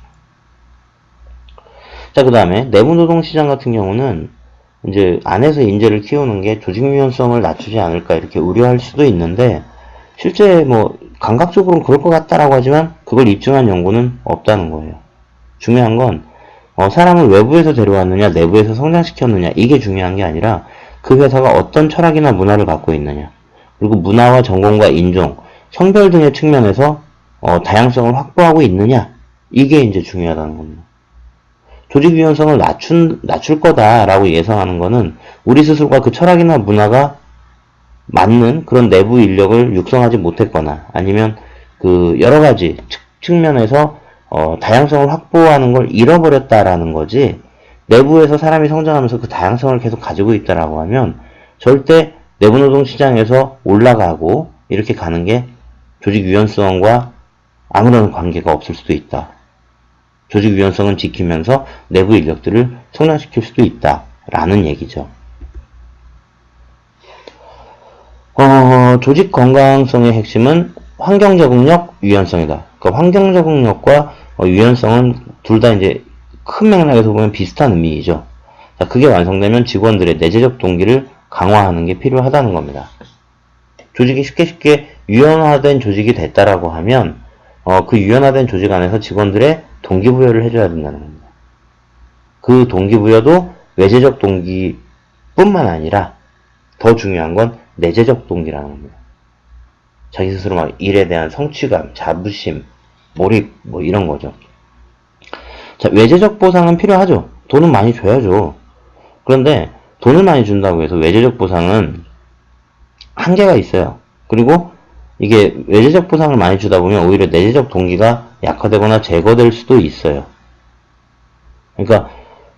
자, 그 다음에 내부 노동 시장 같은 경우는 이제 안에서 인재를 키우는 게 조직 유연성을 낮추지 않을까 이렇게 우려할 수도 있는데 실제 뭐 감각적으로는 그럴 것 같다라고 하지만 그걸 입증한 연구는 없다는 거예요. 중요한 건 사람을 외부에서 데려왔느냐 내부에서 성장시켰느냐 이게 중요한 게 아니라 그 회사가 어떤 철학이나 문화를 갖고 있느냐 그리고 문화와 전공과 인종, 성별 등의 측면에서 다양성을 확보하고 있느냐 이게 이제 중요하다는 겁니다. 조직 유연성을 낮출 거다라고 예상하는 거는 우리 스스로가 그 철학이나 문화가 맞는 그런 내부 인력을 육성하지 못했거나 아니면 그 여러 가지 측면에서 다양성을 확보하는 걸 잃어버렸다라는 거지 내부에서 사람이 성장하면서 그 다양성을 계속 가지고 있다라고 하면 절대 내부 노동 시장에서 올라가고 이렇게 가는 게 조직 유연성과 아무런 관계가 없을 수도 있다. 조직 유연성은 지키면서 내부 인력들을 성장시킬 수도 있다라는 얘기죠. 조직 건강성의 핵심은 환경 적응력, 유연성이다. 그러니까 환경 적응력과 유연성은 둘 다 이제 큰 맥락에서 보면 비슷한 의미이죠. 자, 그게 완성되면 직원들의 내재적 동기를 강화하는 게 필요하다는 겁니다. 조직이 쉽게 유연화된 조직이 됐다라고 하면 그 유연화된 조직 안에서 직원들의 동기부여를 해줘야 된다는 겁니다. 그 동기부여도 외재적 동기뿐만 아니라 더 중요한 건 내재적 동기라는 겁니다. 자기 스스로 막 일에 대한 성취감, 자부심, 몰입 뭐 이런 거죠. 자, 외재적 보상은 필요하죠. 돈은 많이 줘야죠. 그런데 돈을 많이 준다고 해서 외재적 보상은 한계가 있어요. 그리고 이게 외재적 보상을 많이 주다 보면 오히려 내재적 동기가 약화되거나 제거될 수도 있어요. 그러니까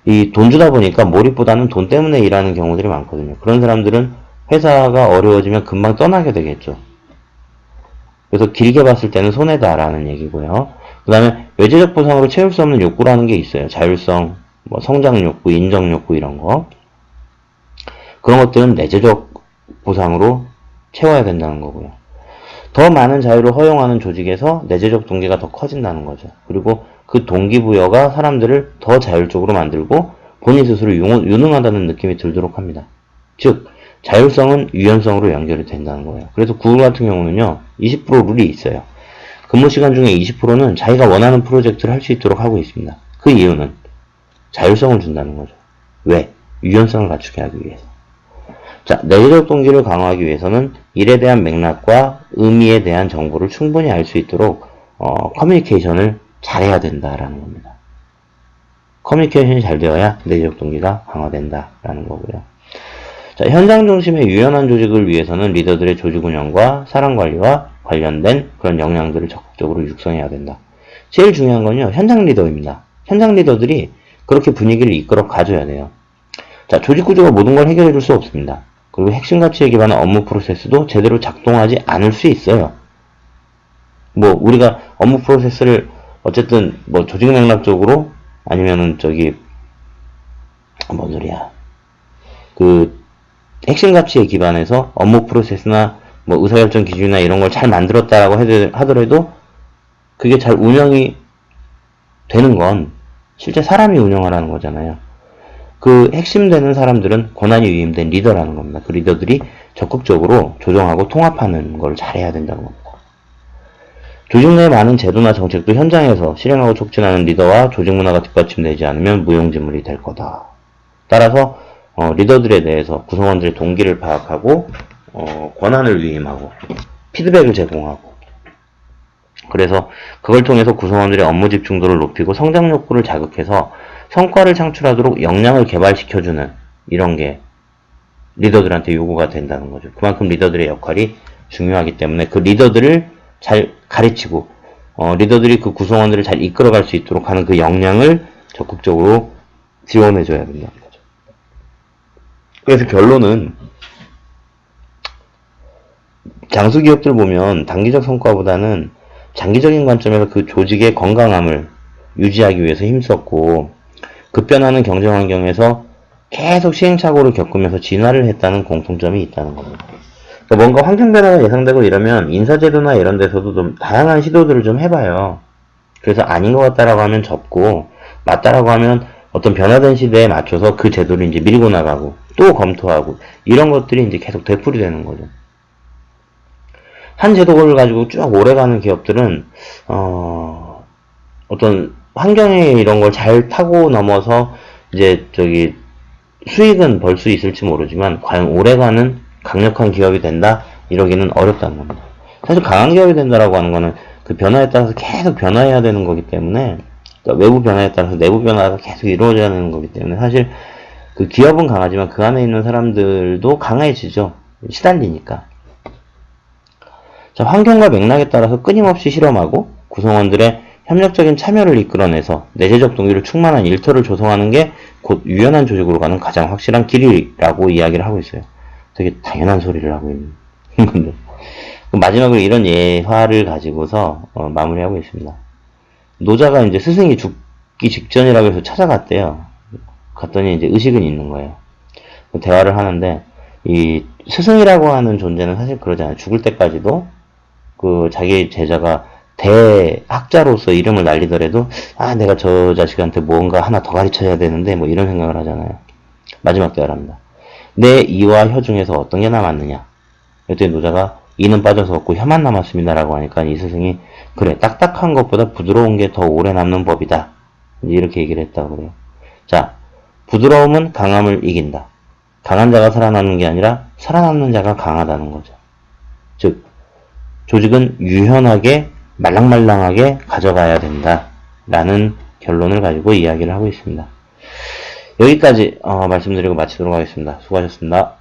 이 돈 주다 보니까 몰입보다는 돈 때문에 일하는 경우들이 많거든요. 그런 사람들은 회사가 어려워지면 금방 떠나게 되겠죠. 그래서 길게 봤을 때는 손해다라는 얘기고요. 그 다음에 외재적 보상으로 채울 수 없는 욕구라는 게 있어요. 자율성, 뭐 성장 욕구, 인정 욕구 이런 거. 그런 것들은 내재적 보상으로 채워야 된다는 거고요. 더 많은 자유를 허용하는 조직에서 내재적 동기가 더 커진다는 거죠. 그리고 그 동기부여가 사람들을 더 자율적으로 만들고 본인 스스로 유능하다는 느낌이 들도록 합니다. 즉 자율성은 유연성으로 연결이 된다는 거예요. 그래서 구글 같은 경우는요 20% 룰이 있어요. 근무 시간 중에 20%는 자기가 원하는 프로젝트를 할 수 있도록 하고 있습니다. 그 이유는 자율성을 준다는 거죠. 왜? 유연성을 갖추게 하기 위해서. 자, 내재적 동기를 강화하기 위해서는 일에 대한 맥락과 의미에 대한 정보를 충분히 알 수 있도록 커뮤니케이션을 잘해야 된다라는 겁니다. 커뮤니케이션이 잘 되어야 내재적 동기가 강화된다라는 거고요. 자, 현장 중심의 유연한 조직을 위해서는 리더들의 조직 운영과 사람 관리와 관련된 그런 역량들을 적극적으로 육성해야 된다. 제일 중요한 건요, 현장 리더입니다. 현장 리더들이 그렇게 분위기를 이끌어 가줘야 돼요. 자, 조직 구조가 모든 걸 해결해 줄 수 없습니다. 그리고 핵심 가치에 기반한 업무 프로세스도 제대로 작동하지 않을 수 있어요. 뭐, 우리가 업무 프로세스를 어쨌든 뭐 조직 맥락적으로 아니면은 뭔 소리야. 핵심 가치에 기반해서 업무 프로세스나 뭐 의사결정 기준이나 이런 걸 잘 만들었다라고 하더라도 그게 잘 운영이 되는 건 실제 사람이 운영하라는 거잖아요. 그 핵심 되는 사람들은 권한이 위임된 리더라는 겁니다. 그 리더들이 적극적으로 조정하고 통합하는 걸 잘해야 된다고 합니다. 조직 내 많은 제도나 정책도 현장에서 실행하고 촉진하는 리더와 조직 문화가 뒷받침되지 않으면 무용지물이 될 거다. 따라서 리더들에 대해서 구성원들의 동기를 파악하고 권한을 위임하고 피드백을 제공하고 그래서 그걸 통해서 구성원들의 업무 집중도를 높이고 성장 욕구를 자극해서 성과를 창출하도록 역량을 개발시켜주는 이런 게 리더들한테 요구가 된다는 거죠. 그만큼 리더들의 역할이 중요하기 때문에 그 리더들을 잘 가르치고 리더들이 그 구성원들을 잘 이끌어갈 수 있도록 하는 그 역량을 적극적으로 지원해줘야 된다는 거죠. 그래서 결론은 장수 기업들 보면 단기적 성과보다는 장기적인 관점에서 그 조직의 건강함을 유지하기 위해서 힘썼고, 급변하는 경쟁 환경에서 계속 시행착오를 겪으면서 진화를 했다는 공통점이 있다는 겁니다. 그러니까 뭔가 환경 변화가 예상되고 이러면 인사제도나 이런 데서도 좀 다양한 시도들을 좀 해봐요. 그래서 아닌 것 같다라고 하면 접고, 맞다라고 하면 어떤 변화된 시대에 맞춰서 그 제도를 이제 밀고 나가고, 또 검토하고, 이런 것들이 이제 계속 되풀이되는 거죠. 한 제도를 가지고 쭉 오래가는 기업들은, 어떤 환경에 이런 걸 잘 타고 넘어서, 이제 수익은 벌 수 있을지 모르지만, 과연 오래가는 강력한 기업이 된다? 이러기는 어렵다는 겁니다. 사실 강한 기업이 된다라고 하는 거는 그 변화에 따라서 계속 변화해야 되는 거기 때문에, 그러니까 외부 변화에 따라서 내부 변화가 계속 이루어져야 되는 거기 때문에, 사실 그 기업은 강하지만 그 안에 있는 사람들도 강해지죠. 시달리니까. 자, 환경과 맥락에 따라서 끊임없이 실험하고 구성원들의 협력적인 참여를 이끌어내서 내재적 동기를 충만한 일터를 조성하는 게 곧 유연한 조직으로 가는 가장 확실한 길이라고 이야기를 하고 있어요. 되게 당연한 소리를 하고 있는 건데. 마지막으로 이런 예화를 가지고서 마무리하고 있습니다. 노자가 이제 스승이 죽기 직전이라고 해서 찾아갔대요. 갔더니 이제 의식은 있는 거예요. 대화를 하는데, 이 스승이라고 하는 존재는 사실 그러잖아요. 죽을 때까지도 그 자기 제자가 대학자로서 이름을 날리더라도, 아, 내가 저 자식한테 뭔가 하나 더 가르쳐야 되는데, 뭐 이런 생각을 하잖아요. 마지막 대화랍니다. 내 이와 혀 중에서 어떤 게 남았느냐? 그랬더니 노자가 이는 빠져서 없고 혀만 남았습니다라고 하니까 이 스승이, 그래, 딱딱한 것보다 부드러운 게 더 오래 남는 법이다. 이렇게 얘기를 했다고 그래요. 자, 부드러움은 강함을 이긴다. 강한 자가 살아남는 게 아니라 살아남는 자가 강하다는 거죠. 즉, 조직은 유연하게 말랑말랑하게 가져가야 된다 라는 결론을 가지고 이야기를 하고 있습니다. 여기까지 말씀드리고 마치도록 하겠습니다. 수고하셨습니다.